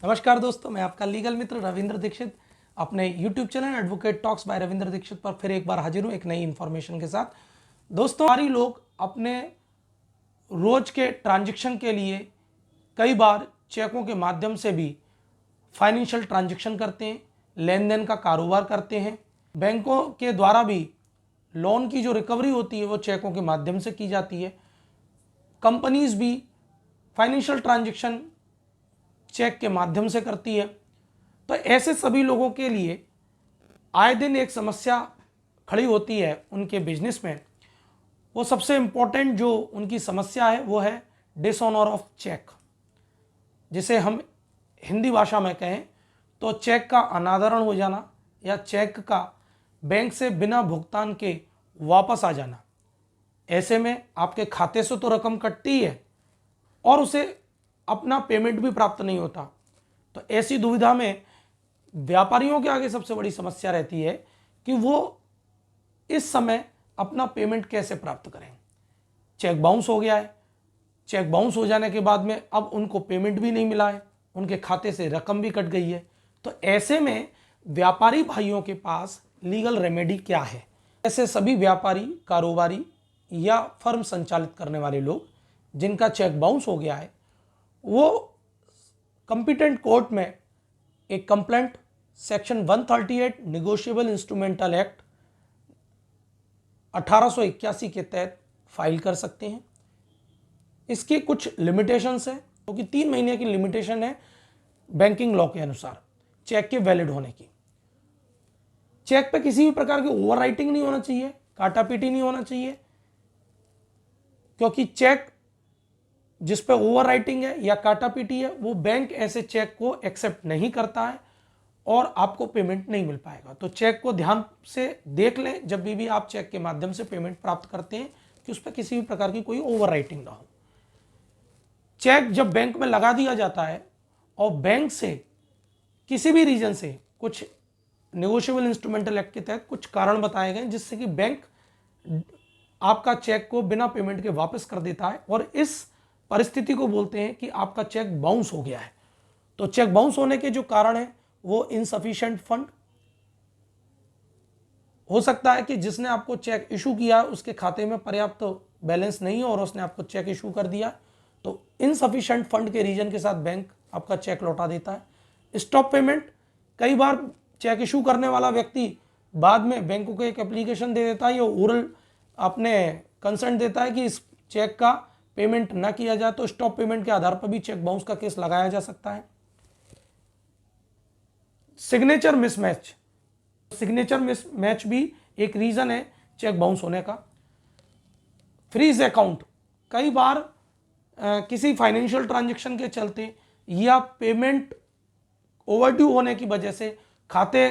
नमस्कार दोस्तों, मैं आपका लीगल मित्र रविंद्र दीक्षित अपने YouTube channel advocate talks by Ravindra Dikshit पर फिर एक बार हाजिर हूँ एक नई इन्फॉर्मेशन के साथ। दोस्तों, हमारी लोग अपने रोज के ट्रांजैक्शन के लिए कई बार चेकों के माध्यम से भी फाइनेंशियल ट्रांजैक्शन करते हैं, लेन देन का कारोबार करते हैं। बैंकों के द्वारा भी लोन की जो रिकवरी होती है वो चेकों के माध्यम से की जाती है। कंपनीज भी फाइनेंशियल ट्रांजैक्शन चेक के माध्यम से करती है। तो ऐसे सभी लोगों के लिए आए दिन एक समस्या खड़ी होती है उनके बिजनेस में। वो सबसे इम्पोर्टेंट जो उनकी समस्या है वो है डिसऑनर ऑफ चेक, जिसे हम हिंदी भाषा में कहें तो चेक का अनादरण हो जाना या चेक का बैंक से बिना भुगतान के वापस आ जाना। ऐसे में आपके खाते से तो रकम कटती है और उसे अपना पेमेंट भी प्राप्त नहीं होता। तो ऐसी दुविधा में व्यापारियों के आगे सबसे बड़ी समस्या रहती है कि वो इस समय अपना पेमेंट कैसे प्राप्त करें। चेक बाउंस हो गया है, चेक बाउंस हो जाने के बाद में अब उनको पेमेंट भी नहीं मिला है, उनके खाते से रकम भी कट गई है। तो ऐसे में व्यापारी भाइयों के पास लीगल रेमेडी क्या है? ऐसे सभी व्यापारी, कारोबारी या फर्म संचालित करने वाले लोग जिनका चेक बाउंस हो गया है वो कंपिटेंट कोर्ट में एक complaint section 138 negotiable instrumental act 1881 के तहत फाइल कर सकते हैं। इसकी कुछ लिमिटेशंस है, क्योंकि 3 महीने की लिमिटेशन है बैंकिंग लॉ के अनुसार चेक के वैलिड होने की। चेक पे किसी भी प्रकार की ओवरराइटिंग नहीं होना चाहिए, काटापीटी नहीं होना चाहिए, क्योंकि चेक जिस पे ओवर राइटिंग है या काटापीटी है वो बैंक ऐसे चेक को एक्सेप्ट नहीं करता है और आपको पेमेंट नहीं मिल पाएगा। तो चेक को ध्यान से देख लें जब भी आप चेक के माध्यम से पेमेंट प्राप्त करते हैं कि उस पर किसी भी प्रकार की कोई ओवर राइटिंग ना हो। चेक जब बैंक में लगा दिया जाता है और बैंक से किसी भी रीजन से कुछ नेगोशिएबल इंस्ट्रूमेंटल एक्ट के तहत कुछ कारण बताए गए जिससे कि बैंक आपका चेक को बिना पेमेंट के वापस कर देता है, और इस परिस्थिति को बोलते हैं कि आपका चेक बाउंस हो गया है। तो चेक बाउंस होने के जो कारण है वो इनसफिशिएंट फंड हो सकता है कि जिसने आपको चेक इशू किया उसके खाते में पर्याप्त बैलेंस नहीं है और उसने आपको चेक इशू कर दिया। तो इनसफिशिएंट फंड के रीजन के साथ बैंक आपका चेक लौटा देता है। स्टॉप पेमेंट, कई बार चेक इशू करने वाला व्यक्ति बाद में बैंक को एक एप्लीकेशन दे देता है या ओरल अपने कंसर्न देता है कि इस चेक का पेमेंट ना किया जाए, तो स्टॉप पेमेंट के आधार पर भी चेक बाउंस का केस लगाया जा सकता है। सिग्नेचर मिसमैच, सिग्नेचर मिसमैच भी एक रीजन है चेक बाउंस होने का। फ्रीज अकाउंट, कई बार किसी फाइनेंशियल ट्रांजैक्शन के चलते या पेमेंट ओवरड्यू होने की वजह से खाते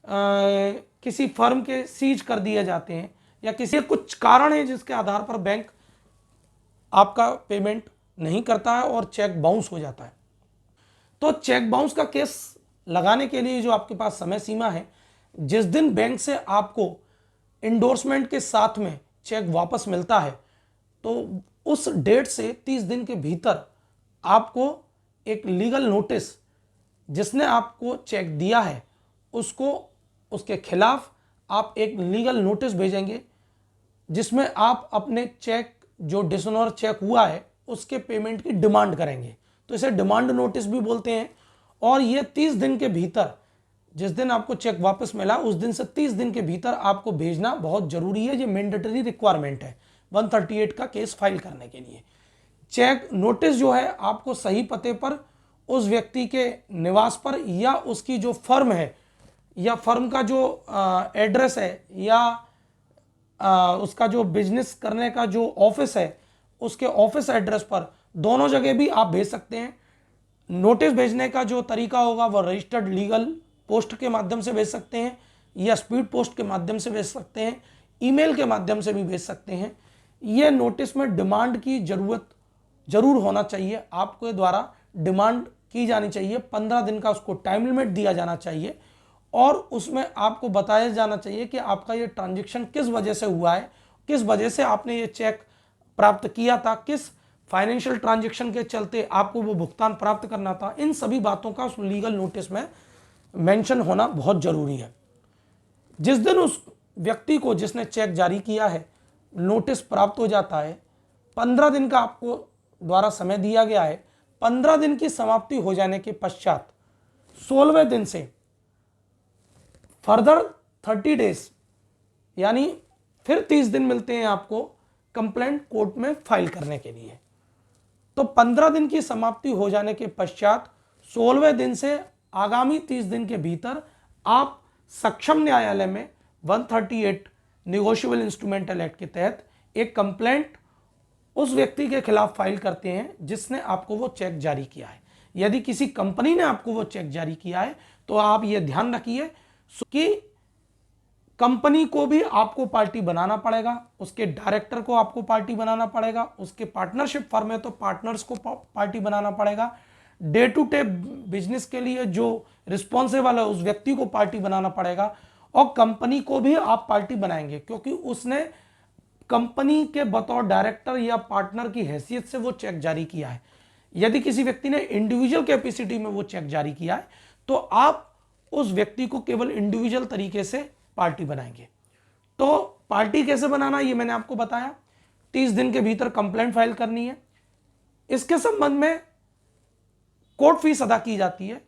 किसी फर्म के सीज कर दिए जाते हैं या किसी कुछ कारण है जिसके आधार पर बैंक आपका पेमेंट नहीं करता है और चेक बाउंस हो जाता है। तो चेक बाउंस का केस लगाने के लिए जो आपके पास समय सीमा है, जिस दिन बैंक से आपको इंडोर्समेंट के साथ में चेक वापस मिलता है तो उस डेट से 30 दिन के भीतर आपको एक लीगल नोटिस, जिसने आपको चेक दिया है उसको, उसके खिलाफ आप एक लीगल नोटिस भेजेंगे जिसमें आप अपने चेक जो डिसऑनर चेक हुआ है उसके पेमेंट की डिमांड करेंगे। तो इसे डिमांड नोटिस भी बोलते हैं। और ये 30 दिन के भीतर, जिस दिन आपको चेक वापस मिला उस दिन से 30 दिन के भीतर आपको भेजना बहुत जरूरी है। ये मैंडेटरी रिक्वायरमेंट है 138 का केस फाइल करने के लिए। चेक नोटिस जो है आपको सही पते पर, उस व्यक्ति के निवास पर या उसकी जो फर्म है या फर्म का जो एड्रेस है या उसका जो बिजनेस करने का जो ऑफिस है उसके ऑफिस एड्रेस पर, दोनों जगह भी आप भेज सकते हैं। नोटिस भेजने का जो तरीका होगा वह रजिस्टर्ड लीगल पोस्ट के माध्यम से भेज सकते हैं या स्पीड पोस्ट के माध्यम से भेज सकते हैं, ईमेल के माध्यम से भी भेज सकते हैं। यह नोटिस में डिमांड की जरूरत जरूर होना चाहिए, आपके द्वारा डिमांड की जानी चाहिए। 15 दिन का उसको टाइम लिमिट दिया जाना चाहिए और उसमें आपको बताया जाना चाहिए कि आपका ये ट्रांजैक्शन किस वजह से हुआ है, किस वजह से आपने ये चेक प्राप्त किया था, किस फाइनेंशियल ट्रांजैक्शन के चलते आपको वो भुगतान प्राप्त करना था, इन सभी बातों का उस लीगल नोटिस में मेंशन होना बहुत जरूरी है। जिस दिन उस व्यक्ति को जिसने चेक जारी किया है नोटिस प्राप्त हो जाता है, 15 दिन का आपको द्वारा समय दिया गया है। 15 दिन की समाप्ति हो जाने के पश्चात 16वें दिन से फर्दर 30 डेज यानी फिर 30 दिन मिलते हैं आपको कंप्लेंट कोर्ट में फाइल करने के लिए। तो 15 दिन की समाप्ति हो जाने के पश्चात 16वें दिन से आगामी 30 दिन के भीतर आप सक्षम न्यायालय में 138 निगोशिएबल इंस्ट्रूमेंटल एक्ट के तहत एक कंप्लेंट उस व्यक्ति के खिलाफ फाइल करते हैं जिसने आपको वो चेक जारी किया है। यदि किसी कंपनी ने आपको वो चेक जारी किया है तो आप ये ध्यान रखिए कि कंपनी को भी आपको पार्टी बनाना पड़ेगा, उसके डायरेक्टर को आपको पार्टी बनाना पड़ेगा, उसके पार्टनरशिप फर्म है तो पार्टनर्स को पार्टी बनाना पड़ेगा, डे टू डे बिजनेस के लिए जो रिस्पॉन्सिबल है उस व्यक्ति को पार्टी बनाना पड़ेगा, और कंपनी को भी आप पार्टी बनाएंगे क्योंकि उसने कंपनी के बतौर डायरेक्टर या पार्टनर की हैसियत से वो चेक जारी किया है। यदि किसी व्यक्ति ने इंडिविजुअल कैपेसिटी में वो चेक जारी किया है तो आप उस व्यक्ति को केवल इंडिविजुअल तरीके से पार्टी बनाएंगे। तो पार्टी कैसे बनाना ये मैंने आपको बताया। 30 दिन के भीतर कंप्लेंट फाइल करनी है। इसके संबंध में कोर्ट फीस अदा की जाती है।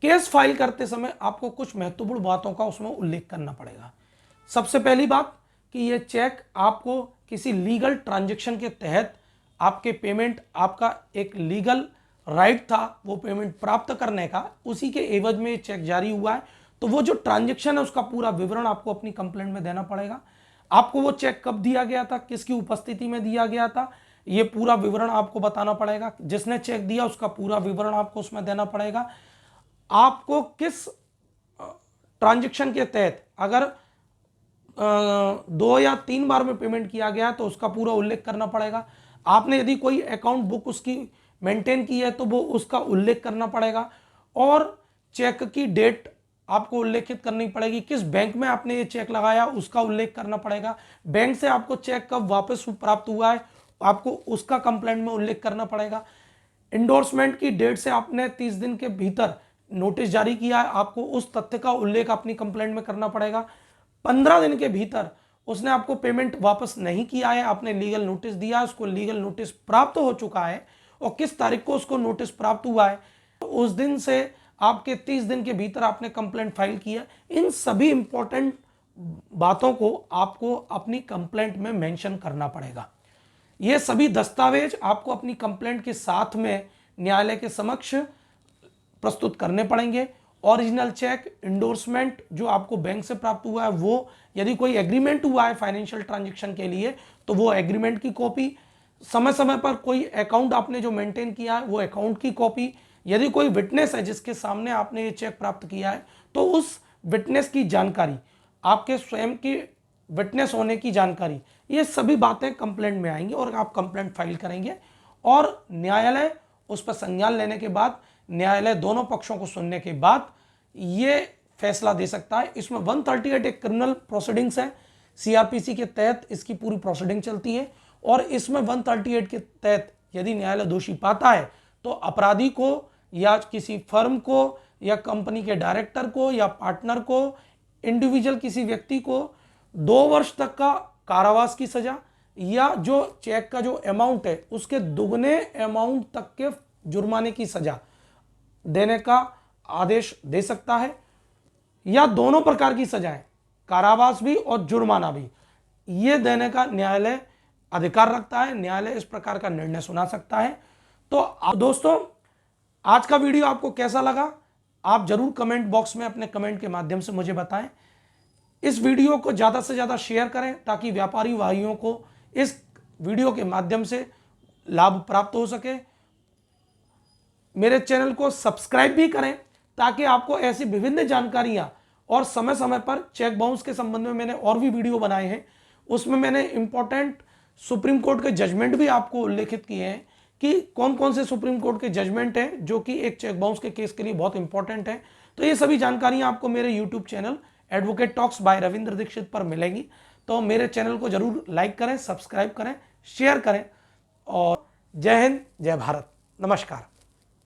केस फाइल करते समय आपको कुछ महत्वपूर्ण बातों का उसमें उल्लेख करना पड़ेगा। सबसे पहली बात कि यह चेक आपको किसी लीगल ट्रांजैक्शन के तहत आपके पेमेंट, आपका एक लीगल राइट था वो पेमेंट प्राप्त करने का, उसी के एवज में ये चेक जारी हुआ है। तो वो जो ट्रांजैक्शन है उसका पूरा विवरण आपको अपनी कंप्लेंट में देना पड़ेगा। आपको वो चेक कब दिया गया था, किसकी उपस्थिति में दिया गया था, ये पूरा विवरण आपको बताना पड़ेगा। जिसने चेक दिया उसका पूरा विवरण आपको उसमें देना पड़ेगा। आपको किस ट्रांजैक्शन के तहत अगर 2 या 3 बार में पेमेंट किया गया तो उसका पूरा उल्लेख करना पड़ेगा। आपने यदि कोई अकाउंट बुक उसकी मेंटेन की है तो वो उसका उल्लेख करना पड़ेगा, और चेक की डेट आपको उल्लेखित करनी पड़ेगी। किस बैंक में आपने ये चेक लगाया उसका उल्लेख करना पड़ेगा। बैंक से आपको चेक कब वापस प्राप्त हुआ है आपको उसका कंप्लेंट में उल्लेख करना पड़ेगा। इंडोर्समेंट की डेट से आपने 30 दिन के भीतर नोटिस जारी किया है, आपको उस तथ्य का उल्लेख अपनी कंप्लेंट में करना पड़ेगा। 15 दिन के भीतर उसने आपको पेमेंट वापस नहीं किया है, आपने लीगल नोटिस दिया, उसको लीगल नोटिस प्राप्त हो चुका है और किस तारीख को उसको नोटिस प्राप्त हुआ है तो उस दिन से आपके 30 दिन के भीतर आपने कंप्लेंट फाइल किया। इन सभी इंपॉर्टेंट बातों को आपको अपनी कंप्लेंट में मेंशन करना पड़ेगा। ये सभी दस्तावेज आपको अपनी कंप्लेंट के साथ में न्यायालय के समक्ष प्रस्तुत करने पड़ेंगे। ओरिजिनल चेक, इंडोर्समेंट जो आपको बैंक से प्राप्त हुआ है वो, यदि कोई एग्रीमेंट हुआ है फाइनेंशियल ट्रांजैक्शन के लिए तो वो एग्रीमेंट की कॉपी, समय समय पर कोई अकाउंट आपने जो मेंटेन किया है वो अकाउंट की कॉपी, यदि कोई विटनेस है जिसके सामने आपने ये चेक प्राप्त किया है तो उस विटनेस की जानकारी, आपके स्वयं की विटनेस होने की जानकारी, ये सभी बातें कंप्लेंट में आएंगी और आप कंप्लेंट फाइल करेंगे और न्यायालय उस पर संज्ञान लेने के बाद, न्यायालय दोनों पक्षों को सुनने के बाद ये फैसला दे सकता है। इसमें 138 एक क्रिमिनल प्रोसीडिंग्स है, सीआरपीसी के तहत इसकी पूरी प्रोसीडिंग चलती है और इसमें 138 के तहत यदि न्यायालय दोषी पाता है तो अपराधी को या किसी फर्म को या कंपनी के डायरेक्टर को या पार्टनर को, इंडिविजुअल किसी व्यक्ति को 2 वर्ष तक का कारावास की सजा या जो चेक का जो अमाउंट है उसके दुगने अमाउंट तक के जुर्माने की सजा देने का आदेश दे सकता है, या दोनों प्रकार की सजाएं, कारावास भी और जुर्माना भी, ये देने का न्यायालय अधिकार रखता है। न्यायालय इस प्रकार का निर्णय सुना सकता है। तो दोस्तों, आज का वीडियो आपको कैसा लगा आप जरूर कमेंट बॉक्स में अपने कमेंट के माध्यम से मुझे बताएं। इस वीडियो को ज़्यादा से ज़्यादा शेयर करें ताकि व्यापारी भाइयों को इस वीडियो के माध्यम से लाभ प्राप्त हो सके। मेरे चैनल को सब्सक्राइब भी करें ताकि आपको ऐसी विभिन्न जानकारियां और समय समय पर चेक बाउंस के संबंध में मैंने और भी वीडियो बनाए हैं, उसमें मैंने इंपॉर्टेंट सुप्रीम कोर्ट के जजमेंट भी आपको उल्लेखित किए हैं कि कौन कौन से सुप्रीम कोर्ट के जजमेंट हैं जो कि एक चेक बाउंस के केस के लिए बहुत इंपॉर्टेंट है। तो ये सभी जानकारियां आपको मेरे YouTube channel advocate talks by Ravindra Dikshit पर मिलेंगी। तो मेरे चैनल को जरूर लाइक करें, सब्सक्राइब करें, शेयर करें और जय हिंद, जय भारत, नमस्कार।